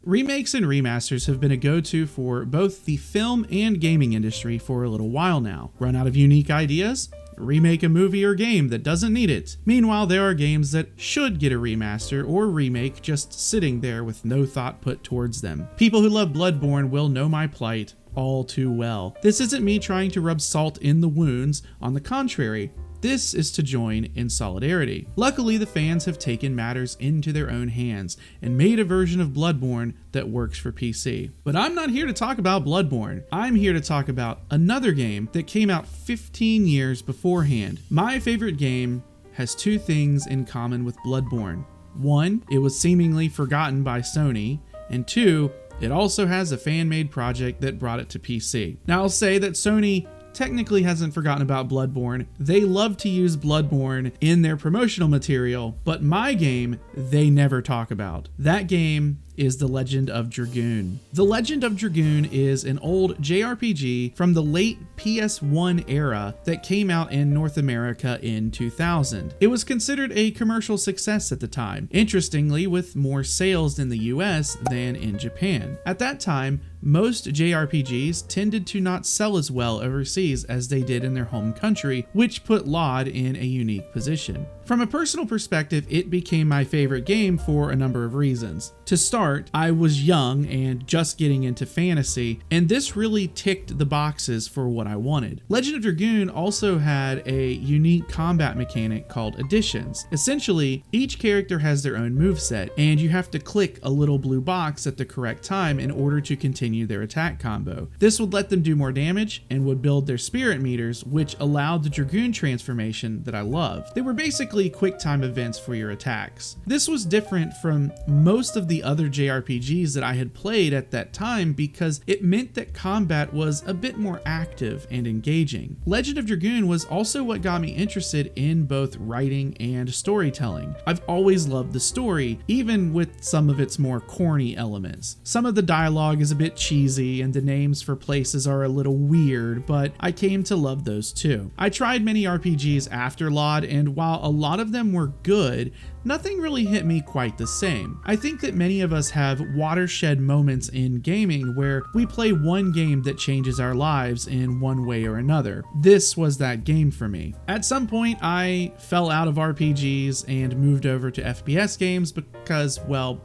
Remakes and remasters have been a go-to for both the film and gaming industry for a little while now. Run out of unique ideas? Remake a movie or game that doesn't need it. Meanwhile, there are games that should get a remaster or remake just sitting there with no thought put towards them. People who love Bloodborne will know my plight all too well. This isn't me trying to rub salt in the wounds. On the contrary, this is to join in solidarity. Luckily, the fans have taken matters into their own hands and made a version of Bloodborne that works for PC. But I'm not here to talk about Bloodborne. I'm here to talk about another game that came out 15 years beforehand. My favorite game has two things in common with Bloodborne. One, it was seemingly forgotten by Sony, and two, it also has a fan-made project that brought it to PC. Now, I'll say that Sony technically hasn't forgotten about Bloodborne. They love to use Bloodborne in their promotional material, but my game, they never talk about. That game is The Legend of Dragoon. The Legend of Dragoon is an old JRPG from the late PS1 era that came out in North America in 2000. It was considered a commercial success at the time, interestingly with more sales in the US than in Japan. At that time, most JRPGs tended to not sell as well overseas as they did in their home country, which put LOD in a unique position. From a personal perspective, it became my favorite game for a number of reasons. To start, I was young and just getting into fantasy, and this really ticked the boxes for what I wanted. Legend of Dragoon also had a unique combat mechanic called additions. Essentially, each character has their own moveset, and you have to click a little blue box at the correct time in order to continue their attack combo. This would let them do more damage and would build their spirit meters, which allowed the Dragoon transformation that I loved. They were basically quick time events for your attacks. This was different from most of the other JRPGs that I had played at that time because it meant that combat was a bit more active and engaging. Legend of Dragoon was also what got me interested in both writing and storytelling. I've always loved the story, even with some of its more corny elements. Some of the dialogue is a bit cheesy and the names for places are a little weird, but I came to love those too. I tried many RPGs after LOD, and while a lot of them were good, nothing really hit me quite the same. I think that many of us have watershed moments in gaming where we play one game that changes our lives in one way or another. This was that game for me. At some point, I fell out of RPGs and moved over to FPS games because, well,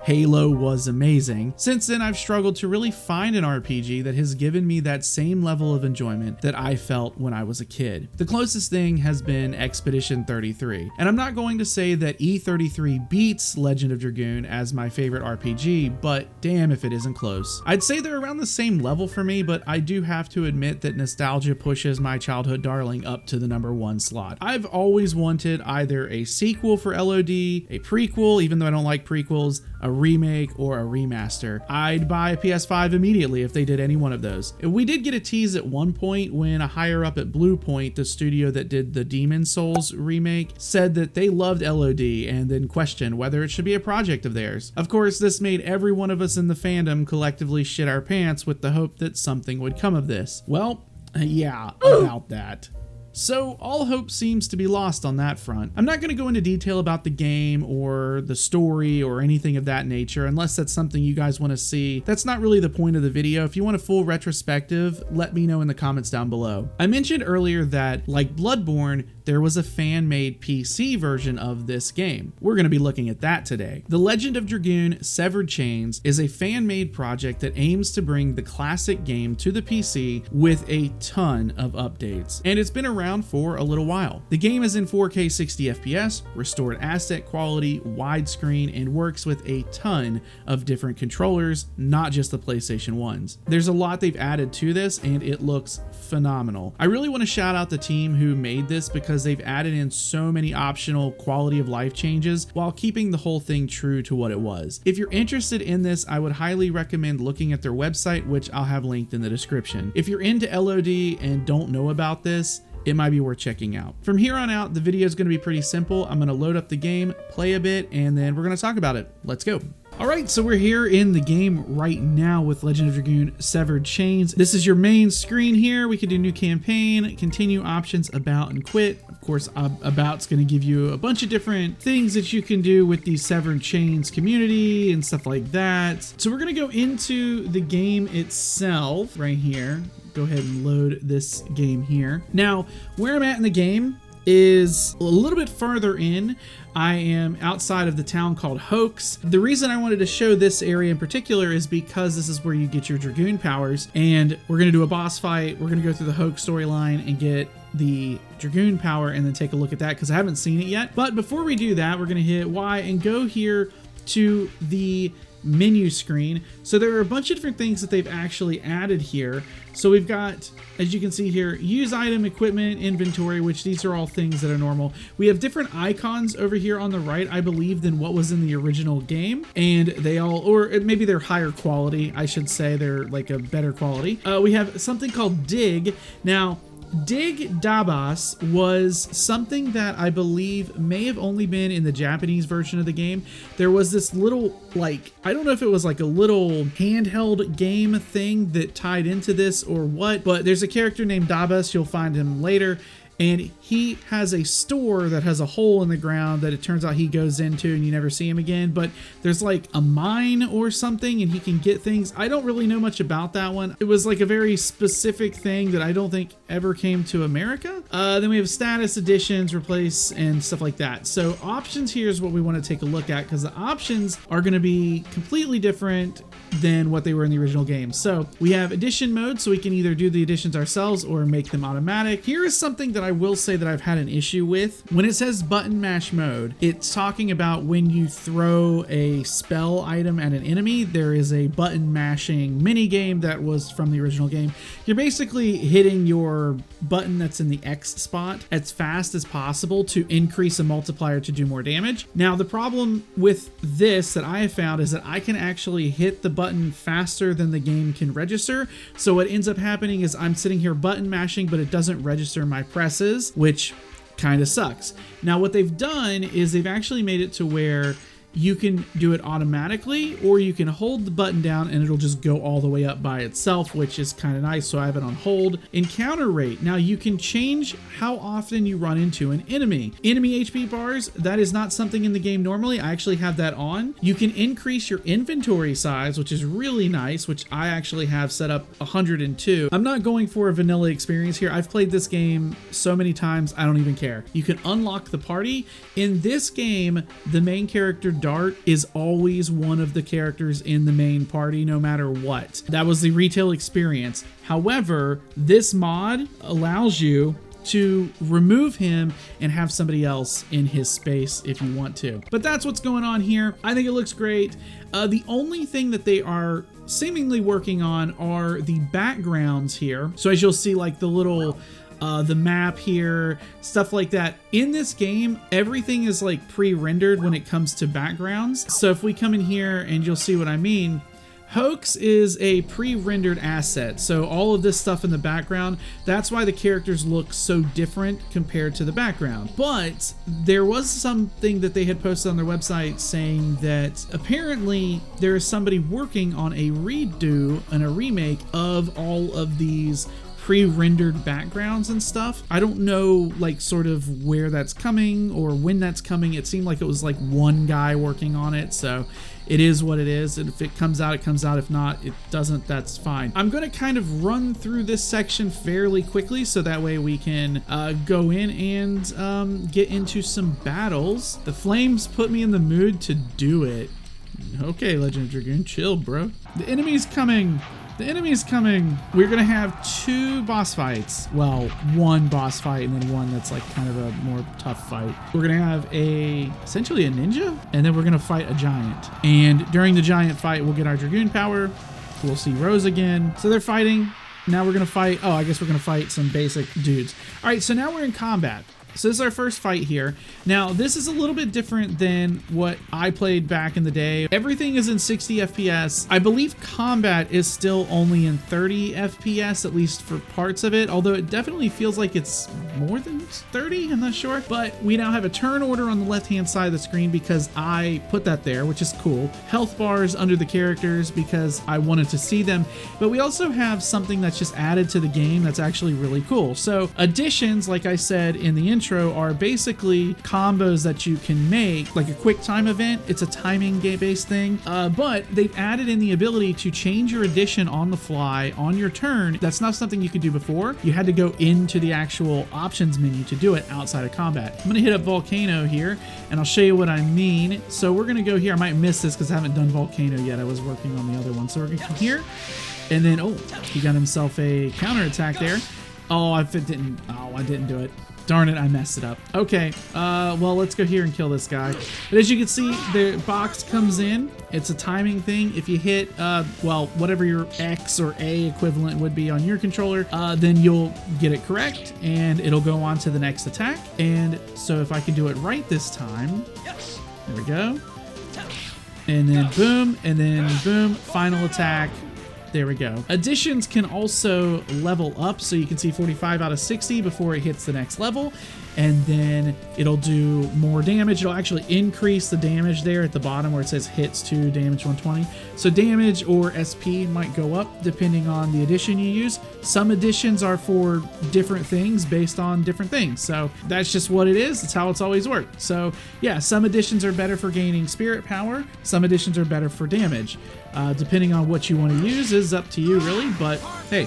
Halo was amazing. Since then, I've struggled to really find an RPG that has given me that same level of enjoyment that I felt when I was a kid. The closest thing has been Expedition 33, and I'm not going to say that E33 beats Legend of Dragoon as my favorite RPG, but damn if it isn't close. I'd say they're around the same level for me, but I do have to admit that nostalgia pushes my childhood darling up to the #1 slot. I've always wanted either a sequel for LOD, a prequel, even though I don't like prequels, a remake, or a remaster. I'd buy a PS5 immediately if they did any one of those. We did get a tease at one point when a higher up at Blue Point, the studio that did the Demon Souls remake, said that they loved LOD and then questioned whether it should be a project of theirs. Of course, this made every one of us in the fandom collectively shit our pants with the hope that something would come of this. Well, yeah, about that. So all hope seems to be lost on that front. I'm not going to go into detail about the game or the story or anything of that nature unless that's something you guys want to see. That's not really the point of the video. If you want a full retrospective, let me know in the comments down below. I mentioned earlier that, like Bloodborne, there was a fan-made PC version of this game. We're going to be looking at that today. The Legend of Dragoon Severed Chains is a fan-made project that aims to bring the classic game to the PC with a ton of updates, and it's been around for a little while. The game is in 4K 60 FPS, restored asset quality, widescreen, and works with a ton of different controllers, not just the PlayStation 1s. There's a lot they've added to this, and it looks phenomenal. I really want to shout out the team who made this because they've added in so many optional quality of life changes while keeping the whole thing true to what it was. If you're interested in this, I would highly recommend looking at their website, which I'll have linked in the description. If you're into LOD and don't know about this, it might be worth checking out. From here on out, the video is going to be pretty simple. I'm going to load up the game, play a bit, and then we're going to talk about it. Let's go. Alright, so we're here in the game right now with Legend of Dragoon Severed Chains. This is your main screen here. We can do new campaign, continue options, about, and quit. Of course, about's going to give you a bunch of different things that you can do with the Severed Chains community and stuff like that. So we're going to go into the game itself right here. Go ahead and load this game here. Now, where I'm at in the game is a little bit further in. I am outside of the town called Hoax. The reason I wanted to show this area in particular is because this is where you get your Dragoon powers, and we're going to do a boss fight. We're going to go through the Hoax storyline and get the Dragoon power and then take a look at that because I haven't seen it yet. But before we do that, we're going to hit Y and go here to the menu screen. So there are a bunch of different things that they've actually added here. So we've got, as you can see here, use item, equipment, inventory, which these are all things that are normal. We have different icons over here on the right, I believe, than what was in the original game. And they all, or maybe they're higher quality, I should say. They're like a better quality. We have something called Dig. Now, Dig Dabas was something that I believe may have only been in the Japanese version of the game. There was this little, like, I don't know if it was like a little handheld game thing that tied into this or what, but there's a character named Dabas. You'll find him later. And he has a store that has a hole in the ground that it turns out he goes into and you never see him again. But there's like a mine or something and he can get things. I don't really know much about that one. It was like a very specific thing that I don't think ever came to America. Then we have status, additions, replace, and stuff like that. So options here is what we want to take a look at because the options are going to be completely different than what they were in the original game. So we have addition mode, so we can either do the additions ourselves or make them automatic. Here is something that I will say that I've had an issue with. When it says button mash mode, it's talking about when you throw a spell item at an enemy. There is a button mashing mini game that was from the original game. You're basically hitting your button that's in the X spot as fast as possible to increase a multiplier to do more damage. Now, the problem with this that I have found is that I can actually hit the button faster than the game can register. So what ends up happening is I'm sitting here button mashing, but it doesn't register my presses, which kind of sucks. Now, what they've done is they've actually made it to where you can do it automatically, or you can hold the button down and it'll just go all the way up by itself, which is kind of nice. So I have it on hold. Encounter rate. Now you can change how often you run into an enemy. Enemy HP bars, that is not something in the game normally. I actually have that on. You can increase your inventory size, which is really nice, which I actually have set up 102. I'm not going for a vanilla experience here. I've played this game so many times, I don't even care. You can unlock the party. In this game, the main character Dart is always one of the characters in the main party no matter what. That was the retail experience. However, this mod allows you to remove him and have somebody else in his space if you want to. But that's what's going on here. I think it looks great. The only thing that they are seemingly working on are the backgrounds here. So as you'll see, like the little the map here, stuff like that. In this game, everything is like pre-rendered when it comes to backgrounds. So if we come in here and you'll see what I mean, Hoax is a pre-rendered asset. So all of this stuff in the background, that's why the characters look so different compared to the background. But there was something that they had posted on their website saying that apparently there is somebody working on a redo and a remake of all of these pre-rendered backgrounds and stuff. I don't know like sort of where that's coming or when that's coming. It seemed like it was like one guy working on it, so it is what it is. And if it comes out, it comes out. If not, it doesn't. That's fine. I'm going to kind of run through this section fairly quickly so that way we can go in and get into some battles. The flames put me in the mood to do it. Okay, Legend of Dragoon, chill, bro. The enemy's coming. The enemy's coming. We're gonna have 2 boss fights. Well, 1 boss fight and then 1 that's like kind of a more tough fight. We're gonna have essentially a ninja, and then we're gonna fight a giant. And during the giant fight, we'll get our Dragoon power. We'll see Rose again. So they're fighting. Now we're gonna fight, I guess we're gonna fight some basic dudes. All right, so now we're in combat. So this is our first fight here. Now, this is a little bit different than what I played back in the day. Everything is in 60 FPS. I believe combat is still only in 30 FPS, at least for parts of it, although it definitely feels like it's more than around 30, I'm not sure. But we now have a turn order on the left-hand side of the screen because I put that there, which is cool. Health bars under the characters because I wanted to see them. But we also have something that's just added to the game that's actually really cool. So additions, like I said in the intro, are basically combos that you can make, like a quick time event. It's a timing based thing, but they've added in the ability to change your addition on the fly on your turn. That's not something you could do before. You had to go into the actual options menu to do it outside of combat. I'm gonna hit up Volcano here and I'll show you what I mean. So we're gonna go here. I might miss this because I haven't done Volcano yet. I was working on the other one. So we're gonna come here and then, oh, he got himself a counterattack there. Oh, I didn't do it. Darn it, I messed it up. Okay, well, let's go here and kill this guy. But as you can see, the box comes in. It's a timing thing. If you hit, well, whatever your X or A equivalent would be on your controller, then you'll get it correct, and it'll go on to the next attack. And so if I can do it right this time, there we go. And then boom, final attack. There we go. Additions can also level up, so you can see 45 out of 60 before it hits the next level, and then it'll do more damage. It'll actually increase the damage there at the bottom where it says hits 2, damage 120. So damage or SP might go up depending on the addition you use. Some additions are for different things based on different things. So that's just what it is. It's how it's always worked. So yeah, some additions are better for gaining spirit power. Some additions are better for damage. Depending on what you want to use is up to you, really, but hey,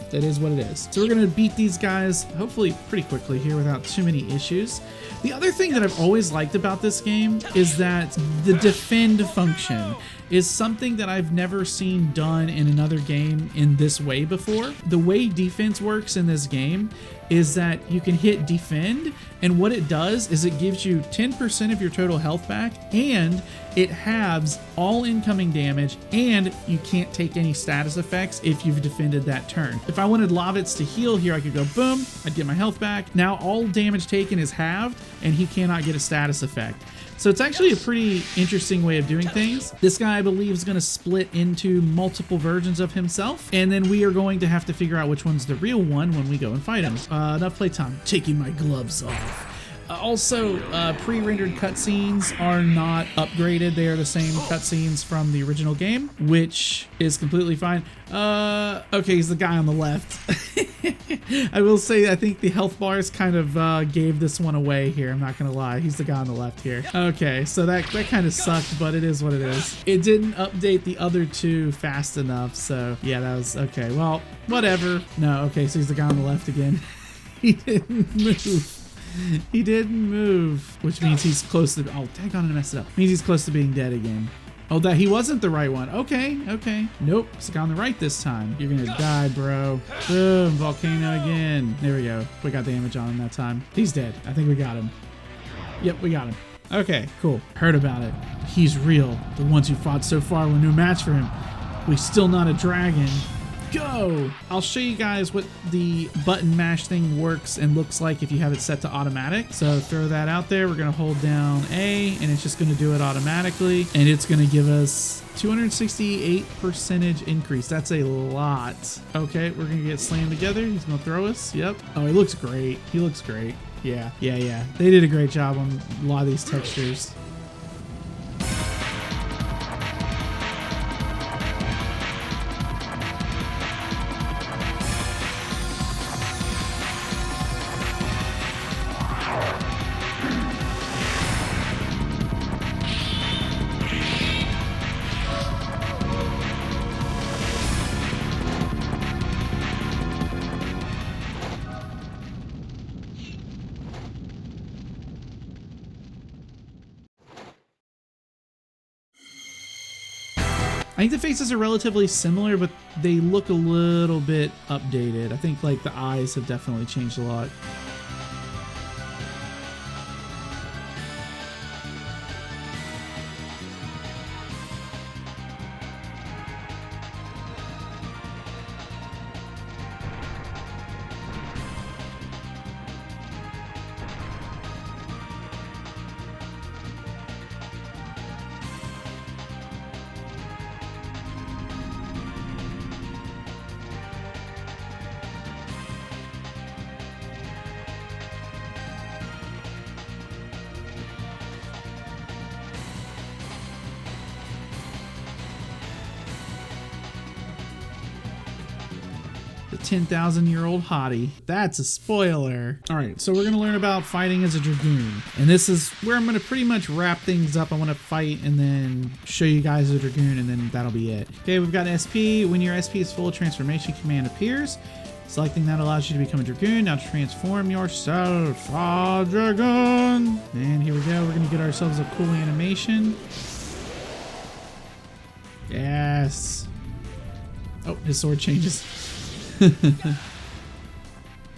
that is what it is. So we're going to beat these guys, hopefully pretty quickly here without too many issues. The other thing that I've always liked about this game is that the defend function is something that I've never seen done in another game in this way before. The way defense works in this game is that you can hit defend, and what it does is it gives you 10% of your total health back, and it halves all incoming damage, and you can't take any status effects if you've defended that turn. If I wanted Lavitz to heal here, I could go boom, I'd get my health back. Now all damage taken is halved, and he cannot get a status effect. So it's actually a pretty interesting way of doing things. This guy, I believe, is going to split into multiple versions of himself, and then we are going to have to figure out which one's the real one when we go and fight him. Enough playtime. Taking my gloves off. Also, pre-rendered cutscenes are not upgraded. They are the same cutscenes from the original game, which is completely fine. Okay, he's the guy on the left. I will say, I think the health bars kind of gave this one away here. I'm not gonna lie. He's the guy on the left here. Okay, so that kind of sucked, but it is what it is. It didn't update the other two fast enough, so yeah, that was okay. Well, whatever. No, okay, so he's the guy on the left again. He didn't move. He didn't move, which means he's close to, oh, dang on, I messed it up. Means he's close to being dead again. Oh, that he wasn't the right one. Okay, okay. Nope, it's the guy on the right this time. You're gonna die, bro. Boom, Volcano again. There we go. We got damage on him that time. He's dead. I think we got him. Yep, we got him. Okay, cool. Heard about it. He's real. The ones who fought so far were no match for him. We're still not a dragon. Go! I'll show you guys what the button mash thing works and looks like if you have it set to automatic. So throw that out there. We're gonna hold down A, and it's just gonna do it automatically, and it's gonna give us 268% increase. That's a lot. Okay, we're gonna get slammed together. He's gonna throw us. Yep. Oh, he looks great. He looks great. Yeah. They did a great job on a lot of these textures. I think the faces are relatively similar, but they look a little bit updated. I think like the eyes have definitely changed a lot. 10,000-year-old hottie. That's a spoiler. All right, so we're gonna learn about fighting as a Dragoon. And this is where I'm gonna pretty much wrap things up. I wanna fight and then show you guys a Dragoon, and then that'll be it. Okay, we've got SP. When your SP is full, a transformation command appears. Selecting that allows you to become a Dragoon. Now transform yourself. Dragoon. And here we go. We're gonna get ourselves a cool animation. Yes. Oh, his sword changes.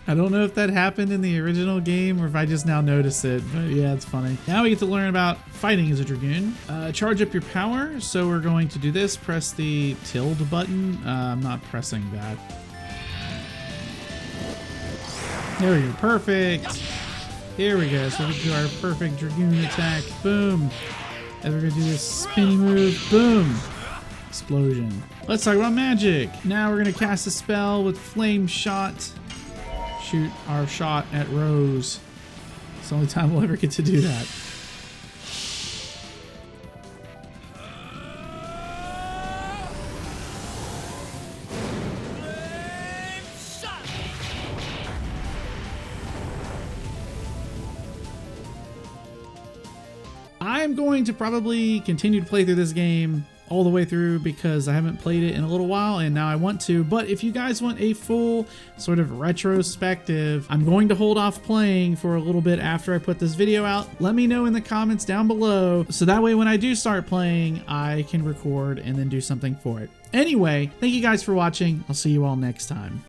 I don't know if that happened in the original game or if I just now noticed it, but yeah, it's funny. Now we get to learn about fighting as a Dragoon. Charge up your power. So we're going to do this. Press the tilde button. I'm not pressing that. There we go. Perfect. Here we go. So we do our perfect Dragoon attack. Boom. And we're going to do this spinny move. Boom. Explosion. Let's talk about magic. Now we're going to cast a spell with Flame Shot. Shoot our shot at Rose. It's the only time we'll ever get to do that. I'm going to probably continue to play through this game all the way through because I haven't played it in a little while and now I want to. But if you guys want a full sort of retrospective, I'm going to hold off playing for a little bit after I put this video out. Let me know in the comments down below so that way when I do start playing, I can record and then do something for it. Anyway, thank you guys for watching. I'll see you all next time.